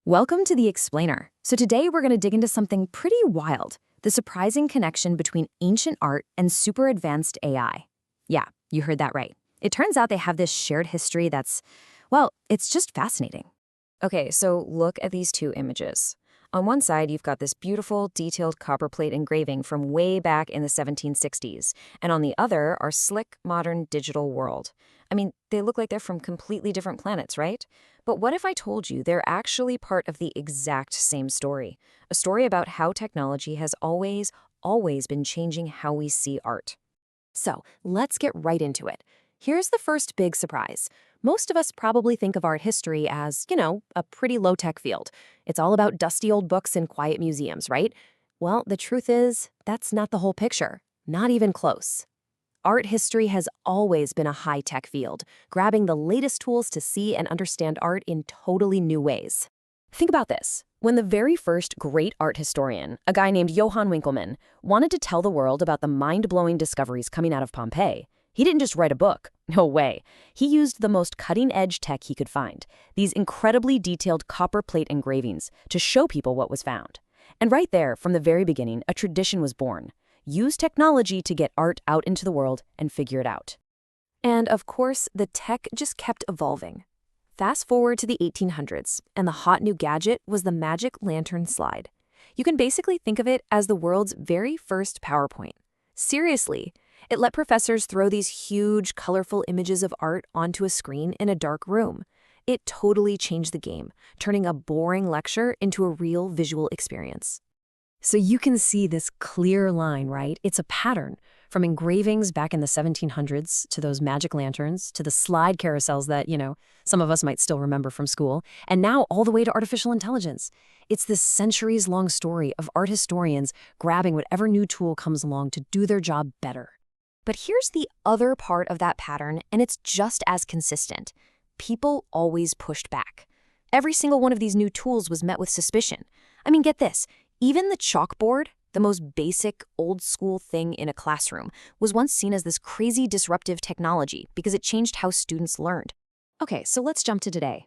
Welcome to The Explainer. So today we're going to dig into something pretty wild, the surprising connection between ancient art and super advanced AI. Yeah, you heard that right. It turns out they have this shared history that's, well, it's just fascinating. Okay, so look at these two images. On one side, you've got this beautiful, detailed copperplate engraving from way back in the 1760s, and on the other are slick, modern digital world. I mean, they look like they're from completely different planets, right? But what if I told you they're actually part of the exact same story? A story about how technology has always been changing how we see art. So let's get right into it. Here's the first big surprise. Most of us probably think of art history as, a pretty low-tech field. It's all about dusty old books and quiet museums, right? Well, the truth is, that's not the whole picture. Not even close. Art history has always been a high-tech field, grabbing the latest tools to see and understand art in totally new ways. Think about this. When the very first great art historian, a guy named Johann Winkelmann, wanted to tell the world about the mind-blowing discoveries coming out of Pompeii, he didn't just write a book. No way. He used the most cutting-edge tech he could find, these incredibly detailed copper plate engravings, to show people what was found. And right there, from the very beginning, a tradition was born. Use technology to get art out into the world and figure it out. And of course, the tech just kept evolving. Fast forward to the 1800s, and the hot new gadget was the magic lantern slide. You can basically think of it as the world's very first PowerPoint. Seriously, it let professors throw these huge, colorful images of art onto a screen in a dark room. It totally changed the game, turning a boring lecture into a real visual experience. So you can see this clear line, right? It's a pattern, from engravings back in the 1700s to those magic lanterns to the slide carousels that, some of us might still remember from school, and now all the way to artificial intelligence. It's this centuries-long story of art historians grabbing whatever new tool comes along to do their job better. But here's the other part of that pattern, and it's just as consistent. People always pushed back. Every single one of these new tools was met with suspicion. I mean, get this. Even the chalkboard, the most basic, old-school thing in a classroom, was once seen as this crazy disruptive technology because it changed how students learned. Okay, so let's jump to today.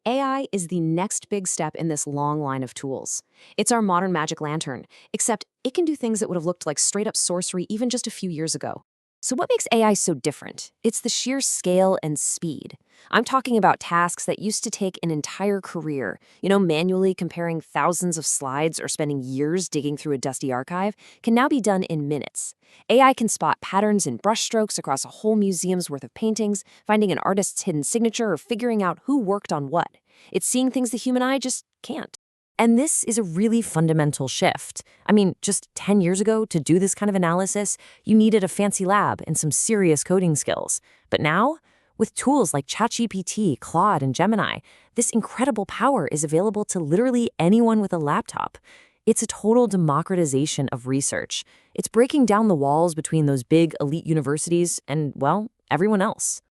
AI is the next big step in this long line of tools. It's our modern magic lantern, except it can do things that would have looked like straight-up sorcery even just a few years ago. So what makes AI so different? It's the sheer scale and speed. I'm talking about tasks that used to take an entire career. Manually comparing thousands of slides or spending years digging through a dusty archive can now be done in minutes. AI can spot patterns in brushstrokes across a whole museum's worth of paintings, finding an artist's hidden signature, or figuring out who worked on what. It's seeing things the human eye just can't. And this is a really fundamental shift. I mean, just 10 years ago, to do this kind of analysis, you needed a fancy lab and some serious coding skills. But now, with tools like ChatGPT, Claude, and Gemini, this incredible power is available to literally anyone with a laptop. It's a total democratization of research. It's breaking down the walls between those big elite universities and, well, everyone else.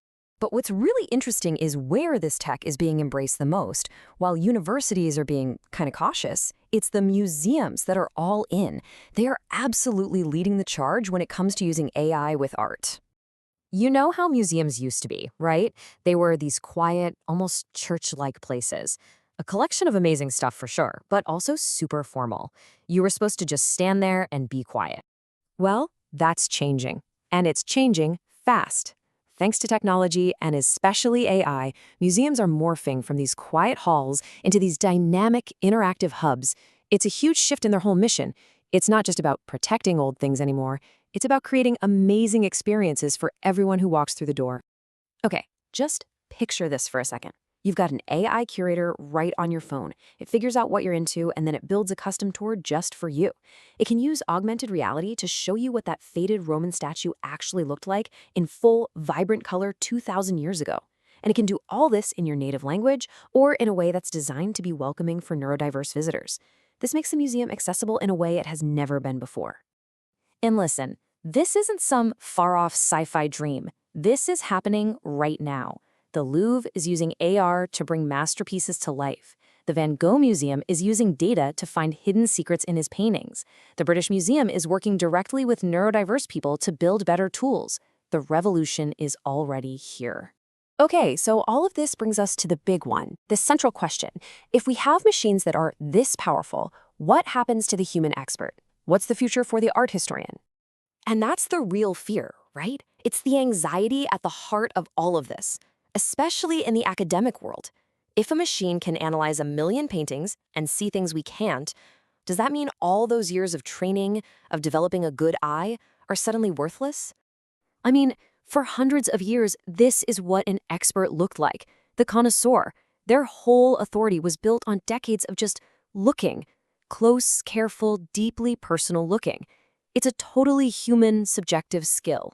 But what's really interesting is where this tech is being embraced the most. While universities are being kind of cautious, it's the museums that are all in. They are absolutely leading the charge when it comes to using AI with art. You know how museums used to be, right? They were these quiet, almost church-like places. A collection of amazing stuff for sure, but also super formal. You were supposed to just stand there and be quiet. Well, that's changing. And it's changing fast. Thanks to technology, and especially AI, museums are morphing from these quiet halls into these dynamic, interactive hubs. It's a huge shift in their whole mission. It's not just about protecting old things anymore. It's about creating amazing experiences for everyone who walks through the door. Okay, just picture this for a second. You've got an AI curator right on your phone. It figures out what you're into, and then it builds a custom tour just for you. It can use augmented reality to show you what that faded Roman statue actually looked like in full, vibrant color 2,000 years ago. And it can do all this in your native language or in a way that's designed to be welcoming for neurodiverse visitors. This makes the museum accessible in a way it has never been before. And listen, this isn't some far-off sci-fi dream. This is happening right now. The Louvre is using AR to bring masterpieces to life. The Van Gogh Museum is using data to find hidden secrets in his paintings. The British Museum is working directly with neurodiverse people to build better tools. The revolution is already here. Okay, so all of this brings us to the big one, the central question. If we have machines that are this powerful, what happens to the human expert? What's the future for the art historian? And that's the real fear, right? It's the anxiety at the heart of all of this, especially in the academic world. If a machine can analyze a million paintings and see things we can't, does that mean all those years of training, of developing a good eye, are suddenly worthless? I mean, for hundreds of years, this is what an expert looked like. The connoisseur. Their whole authority was built on decades of just looking. Close, careful, deeply personal looking. It's a totally human, subjective skill.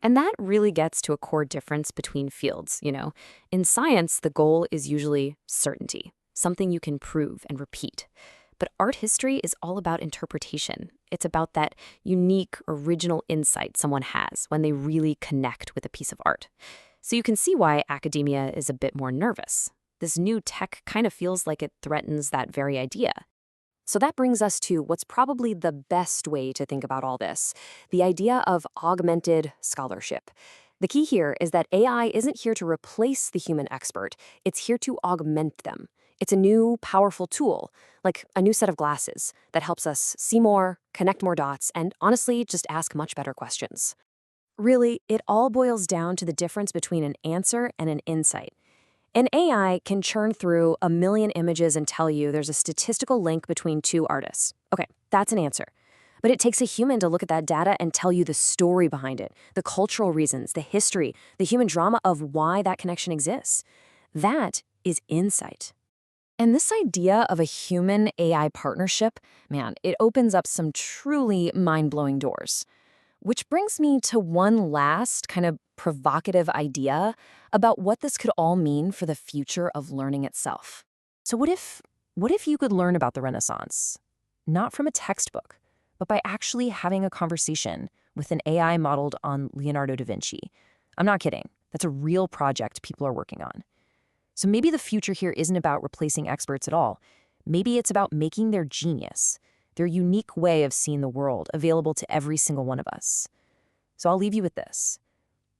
And that really gets to a core difference between fields. In science, the goal is usually certainty, something you can prove and repeat. But art history is all about interpretation. It's about that unique, original insight someone has when they really connect with a piece of art. So you can see why academia is a bit more nervous. This new tech kind of feels like it threatens that very idea. So that brings us to what's probably the best way to think about all this, the idea of augmented scholarship. The key here is that AI isn't here to replace the human expert, it's here to augment them. It's a new, powerful tool, like a new set of glasses, that helps us see more, connect more dots, and honestly, just ask much better questions. Really, it all boils down to the difference between an answer and an insight. An AI can churn through a million images and tell you there's a statistical link between two artists. Okay, that's an answer. But it takes a human to look at that data and tell you the story behind it, the cultural reasons, the history, the human drama of why that connection exists. That is insight. And this idea of a human-AI partnership, man, it opens up some truly mind-blowing doors. Which brings me to one last kind of provocative idea about what this could all mean for the future of learning itself. So what if you could learn about the Renaissance, not from a textbook, but by actually having a conversation with an AI modeled on Leonardo da Vinci? I'm not kidding. That's a real project people are working on. So maybe the future here isn't about replacing experts at all. Maybe it's about making their genius, their unique way of seeing the world, available to every single one of us. So I'll leave you with this.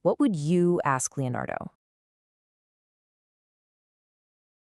What would you ask Leonardo?